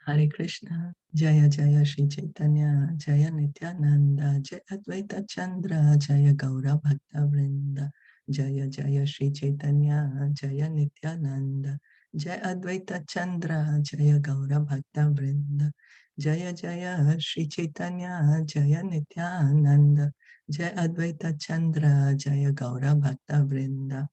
Hare Krishna, Jaya Jaya Shri Chaitanya, Jaya Nityananda, Jaya Advaita Chandra, Jaya Gaura Bhakta Vrinda, Jaya Jaya Shri Chaitanya, Jaya Nityananda, Jaya Advaita Chandra, Jaya Gaura Bhakta Vrinda, Jaya Jaya Shri Chaitanya, Jaya Nityananda, Jaya Advaita Chandra, Jaya Gaura Bhakta Vrinda.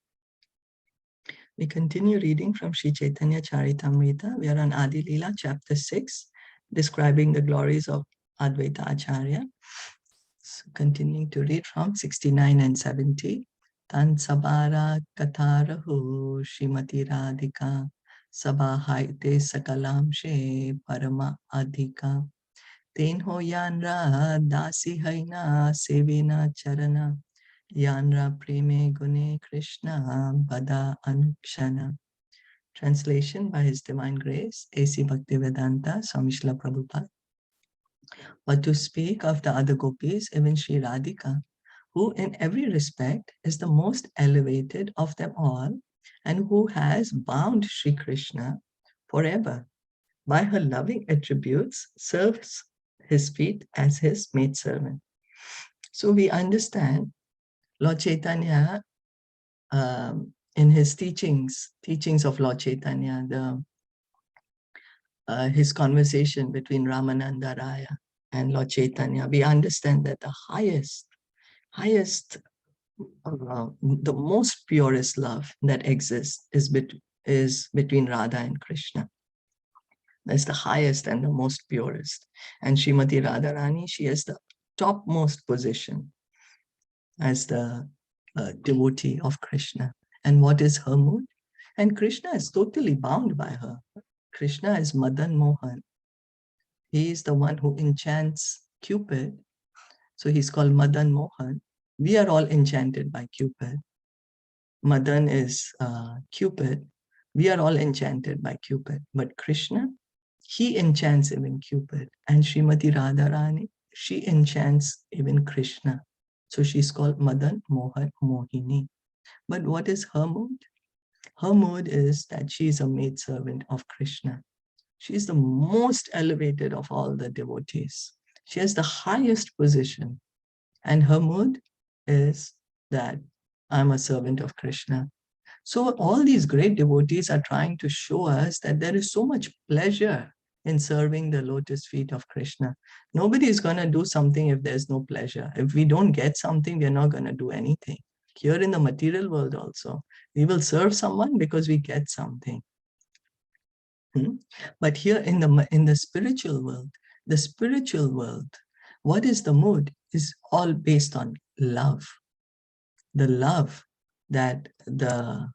We continue reading from Sri Caitanya Caritamrita. We are on Adi-Lila, chapter 6, describing the glories of Advaita Acharya. So continuing to read from 69 and 70. Tan sabara katharahu Shrimati Radhika Sabahaite Sakalam She Parama Adhika Ten ho yanra dasi haina sevena charana Yanra Preme Gune Krishna Bada Anukshana. Translation by His Divine Grace, A.C. Bhaktivedanta, Swami Srila Prabhupada. But to speak of the other gopis, even Sri Radhika, who in every respect is the most elevated of them all, and who has bound Sri Krishna forever, by her loving attributes, serves his feet as his maidservant. So we understand Lord Chaitanya, in his teachings of Lord Chaitanya, his conversation between Ramananda Raya and Lord Chaitanya, we understand that the highest, the most purest love that exists is between Radha and Krishna. That's the highest and the most purest. And Srimati Radharani, she has the topmost position as the devotee of Krishna. And what is her mood? And Krishna is totally bound by her. Krishna is Madan Mohan. He is the one who enchants Cupid. So he's called Madan Mohan. We are all enchanted by Cupid. Madan is Cupid. We are all enchanted by Cupid. But Krishna, he enchants even Cupid. And Srimati Radharani, she enchants even Krishna. So she's called Madan Mohan Mohini. But what is her mood? Her mood is that she is a maidservant of Krishna. She is the most elevated of all the devotees. She has the highest position. And her mood is that I'm a servant of Krishna. So all these great devotees are trying to show us that there is so much pleasure in serving the lotus feet of Krishna. Nobody is going to do something if there's no pleasure. If we don't get something, we're not going to do anything. Here in the material world also, we will serve someone because we get something. But here in the spiritual world, what is the mood is all based on love. The love that the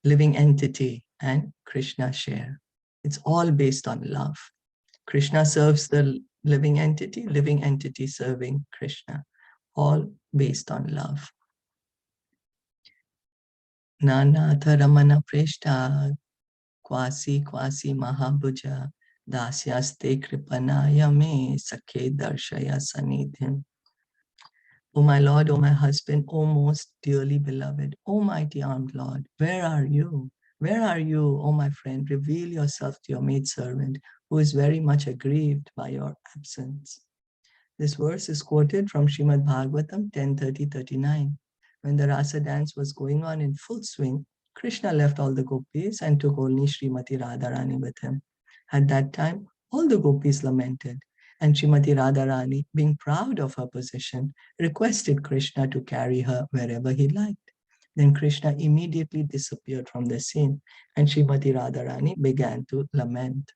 living entity and Krishna share. It's all based on love. Krishna serves the living entity serving Krishna, all based on love. Nanatha Ramana Preshta Kwasi Mahabhuja Dasyaste Kripanaya Me Sakhe Darshaya Sanidhyam. O my Lord, O my husband, O most dearly beloved, O mighty armed Lord, where are you? Where are you, O my friend? Reveal yourself to your maidservant, who is very much aggrieved by your absence. This verse is quoted from Srimad Bhagavatam 10:30-39. When the Rasa dance was going on in full swing, Krishna left all the gopis and took only Srimati Radharani with him. At that time, all the gopis lamented, and Srimati Radharani, being proud of her position, requested Krishna to carry her wherever he liked. Then Krishna immediately disappeared from the scene, and Srimati Radharani began to lament.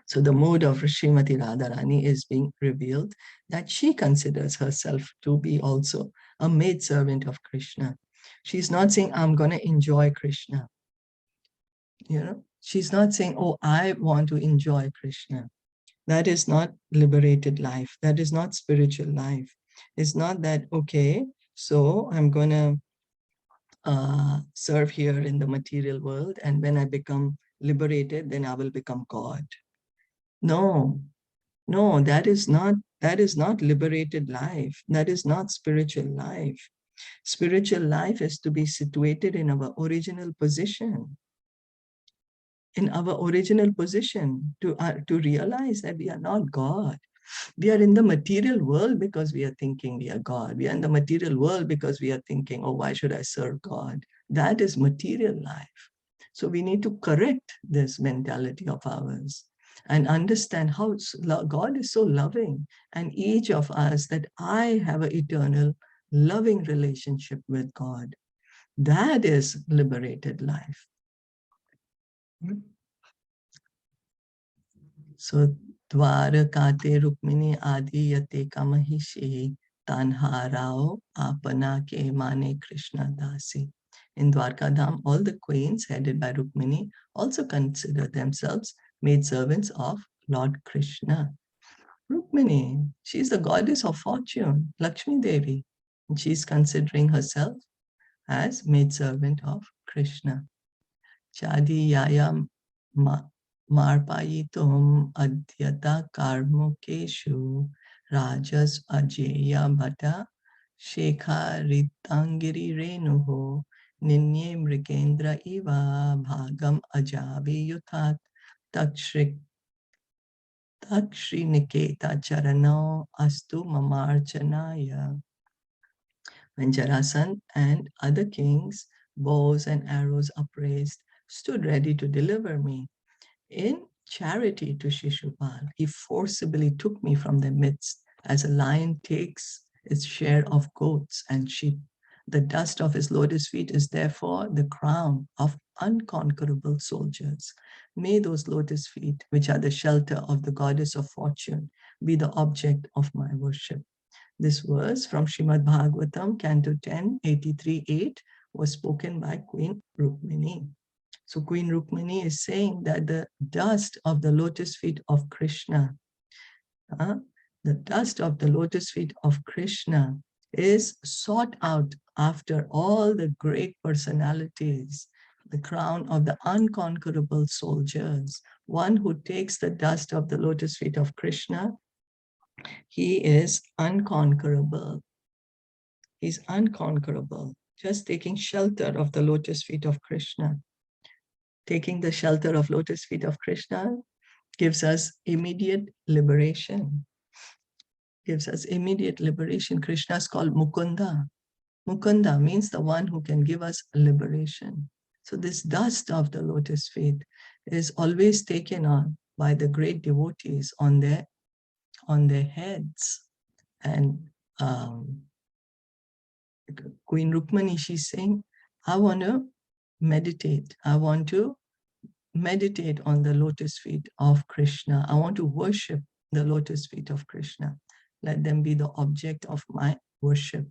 So the mood of Srimati Radharani is being revealed that she considers herself to be also a maidservant of Krishna. She's not saying, I'm going to enjoy Krishna. She's not saying, oh, I want to enjoy Krishna. That is not liberated life. That is not spiritual life. It's not that, okay, so I'm going to serve here in the material world, and when I become liberated, then I will become God. No, that is not liberated life. That is not spiritual life. Spiritual life is to be situated in our original position. in our original position, to realize that we are not God. We are in the material world because we are thinking we are God. We are in the material world because we are thinking, oh, why should I serve God? That is material life. So we need to correct this mentality of ours and understand how God is so loving, and each of us, that I have an eternal loving relationship with God. That is liberated life. So Dwarakate Rukmini Adi Yate Kamahishi Tanharao Apana Ke Mane Krishna Dasi. In Dwarkadham, all the queens headed by Rukmini also consider themselves maidservants of Lord Krishna. Rukmini, she's the goddess of fortune, Lakshmi Devi. And she's considering herself as maidservant of Krishna. Chadi Yayam Marpayitum Adyata Karmukeshu Rajas Ajeya Bhata Shekharitangiri Renuho Ninye Mrikendra Iva Bhagam Ajavi Yuthat Takshri Niketa Charano Astu Mamarchanaya. When Jarasandha and other kings, bows and arrows upraised, stood ready to deliver me, in charity to Shishupal, he forcibly took me from their midst, as a lion takes its share of goats and sheep. The dust of his lotus feet is therefore the crown of unconquerable soldiers. May those lotus feet, which are the shelter of the goddess of fortune, be the object of my worship. This verse from Srimad Bhagavatam Canto 10, 83-8 was spoken by Queen Rukmini. So Queen Rukmini is saying that the dust of the lotus feet of Krishna, the dust of the lotus feet of Krishna is sought out after all the great personalities, the crown of the unconquerable soldiers. One who takes the dust of the lotus feet of Krishna, he is unconquerable. He's unconquerable. Just taking shelter of the lotus feet of Krishna. Taking the shelter of lotus feet of Krishna gives us immediate liberation. Gives us immediate liberation. Krishna is called Mukunda. Mukunda means the one who can give us liberation. So this dust of the lotus feet is always taken on by the great devotees on their heads. And Queen Rukmini, she's saying, I want to meditate. I want to meditate on the lotus feet of Krishna. I want to worship the lotus feet of Krishna. Let them be the object of my worship.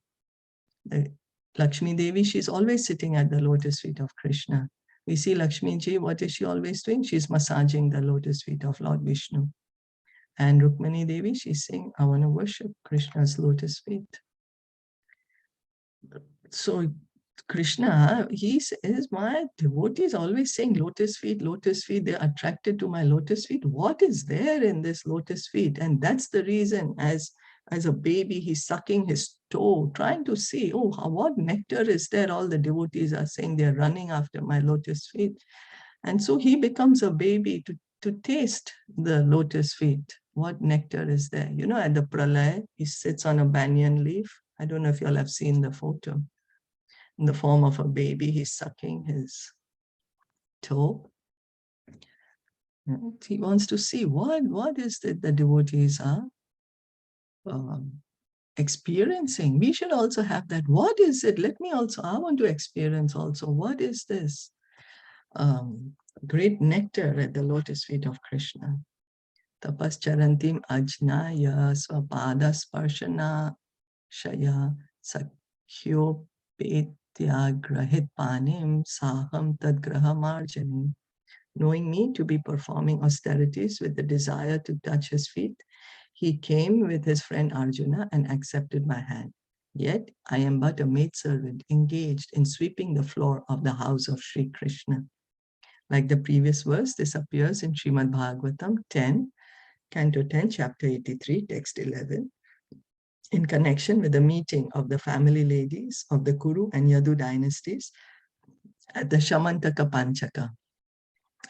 Lakshmi Devi, she's always sitting at the lotus feet of Krishna. We see Lakshmi Ji, what is she always doing? She's massaging the lotus feet of Lord Vishnu. And Rukmini Devi, she's saying, I want to worship Krishna's lotus feet. So Krishna, he says, my devotees always saying lotus feet, they're attracted to my lotus feet. What is there in this lotus feet? And that's the reason, as a baby, he's sucking his toe, trying to see, oh, what nectar is there? All the devotees are saying they're running after my lotus feet. And so he becomes a baby to taste the lotus feet. What nectar is there? You know, at the pralaya, he sits on a banyan leaf. I don't know if you all have seen the photo. In the form of a baby, he's sucking his toe. He wants to see what is it the devotees are experiencing. We should also have that. What is it? I want to experience also. What is this great nectar at the lotus feet of Krishna? Tapas charantim ajnaya swapada sparshana shaya sakhyo grahit panim saham tadgrahamarjani. Knowing me to be performing austerities with the desire to touch his feet, he came with his friend Arjuna and accepted my hand. Yet I am but a maidservant engaged in sweeping the floor of the house of Sri Krishna. Like the previous verse, this appears in Srimad Bhagavatam 10, Canto 10, Chapter 83, Text 11. In connection with the meeting of the family ladies of the Kuru and Yadu dynasties at the Shamantaka Panchaka.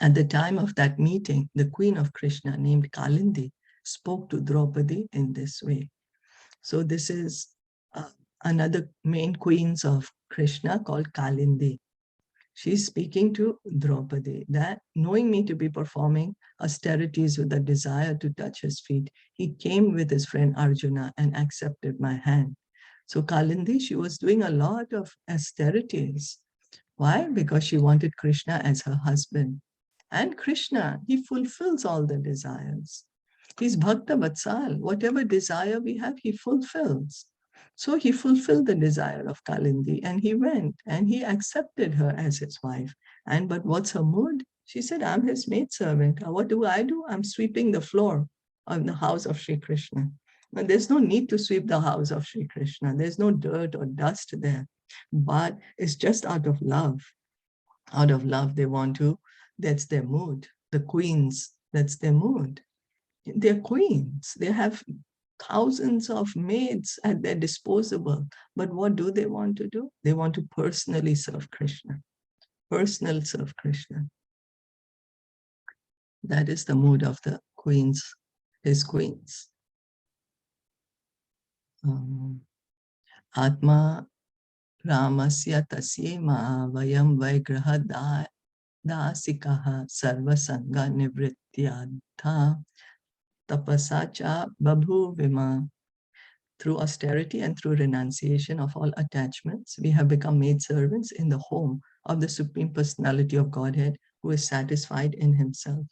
At the time of that meeting, the queen of Krishna named Kalindi spoke to Draupadi in this way. So this is another main queens of Krishna called Kalindi. She's speaking to Draupadi that knowing me to be performing austerities with a desire to touch his feet, he came with his friend Arjuna and accepted my hand. So Kalindi, she was doing a lot of austerities. Why? Because she wanted Krishna as her husband. And Krishna, he fulfills all the desires. He's Bhakta Vatsal. Whatever desire we have, he fulfills. So he fulfilled the desire of Kalindi and he went and he accepted her as his wife. But what's her mood? She said, I'm his maidservant. What do? I'm sweeping the floor of the house of Sri Krishna. But there's no need to sweep the house of Sri Krishna. There's no dirt or dust there. But it's just out of love. Out of love, they want to, that's their mood. The queens, that's their mood. They're queens. They have thousands of maids at their disposal. But what do they want to do? They want to personally serve Krishna. Personal serve Krishna. That is the mood of the queens, his queens. Atma Ramasya Tasyema Vayam Vaigraha Dasikaha Sarvasanga Nivrityadha Tapasacha Babhuvima. Through austerity and through renunciation of all attachments, we have become maidservants in the home of the Supreme Personality of Godhead, who is satisfied in himself.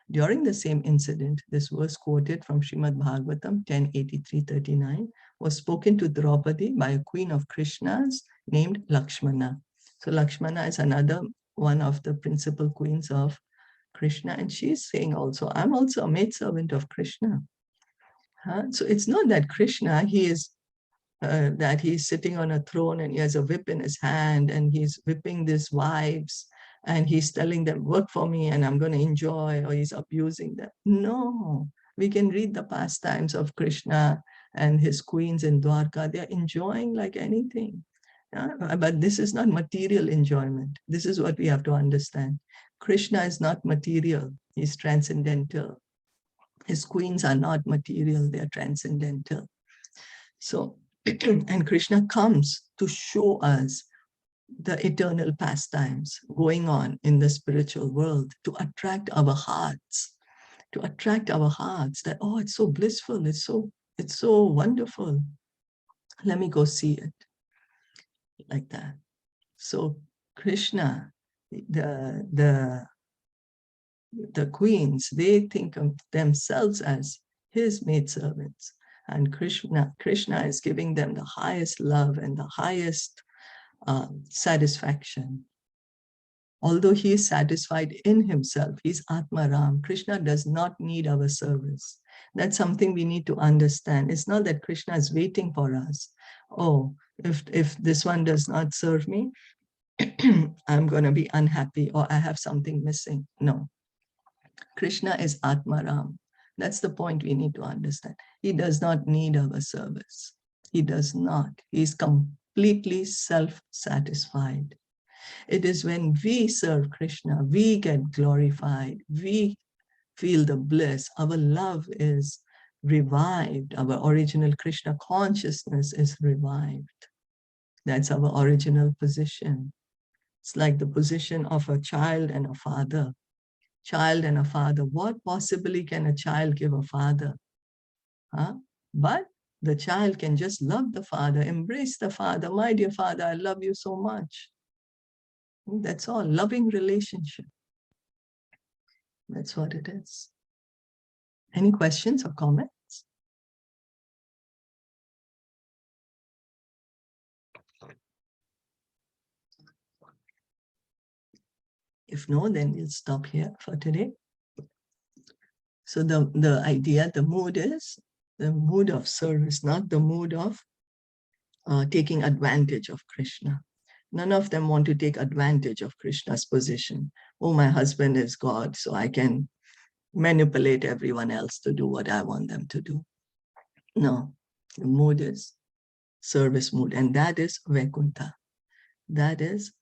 During the same incident, this verse quoted from Srimad Bhagavatam 10:83-39 was spoken to Draupadi by a queen of Krishna's named Lakshmana. So Lakshmana is another one of the principal queens of Krishna, and she's saying also, I'm also a maidservant of Krishna. So it's not that Krishna, he is that he's sitting on a throne and he has a whip in his hand and he's whipping these wives and he's telling them, work for me and I'm going to enjoy, or he's abusing them. No, we can read the pastimes of Krishna and his queens in Dwarka. They're enjoying like anything. But this is not material enjoyment. This is what we have to understand. Krishna is not material. He's transcendental. His queens are not material. They're transcendental. So, and Krishna comes to show us the eternal pastimes going on in the spiritual world to attract our hearts, that, oh, it's so blissful, it's so wonderful. Let me go see it, like that. So Krishna, the queens, they think of themselves as his maidservants. And Krishna is giving them the highest love and the highest satisfaction. Although he is satisfied in himself, he's Atmaram. Krishna does not need our service. That's something we need to understand. It's not that Krishna is waiting for us. Oh, if this one does not serve me, I'm going to be unhappy or I have something missing. No. Krishna is Atmaram. That's the point we need to understand. He does not need our service. He does not. He's completely self-satisfied. It is when we serve Krishna, we get glorified, we feel the bliss, our love is revived, our original Krishna consciousness is revived. That's our original position. It's like the position of a child and a father. Child and a father. What possibly can a child give a father? But the child can just love the father, embrace the father. My dear father, I love you so much. That's all. Loving relationship. That's what it is. Any questions or comments? If no, then we'll stop here for today. So the idea, the mood is the mood of service, not the mood of taking advantage of Krishna. None of them want to take advantage of Krishna's position. Oh, my husband is God, so I can manipulate everyone else to do what I want them to do. No, the mood is service mood, and that is Vaikuntha. That is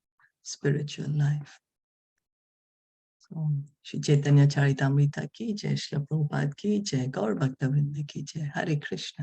spiritual life. So, Shri Caitanya Caritamrita ki jai, Srila Prabhupada ki jai, Gaur Bhakta Vrinda ki jai. Hare Krishna.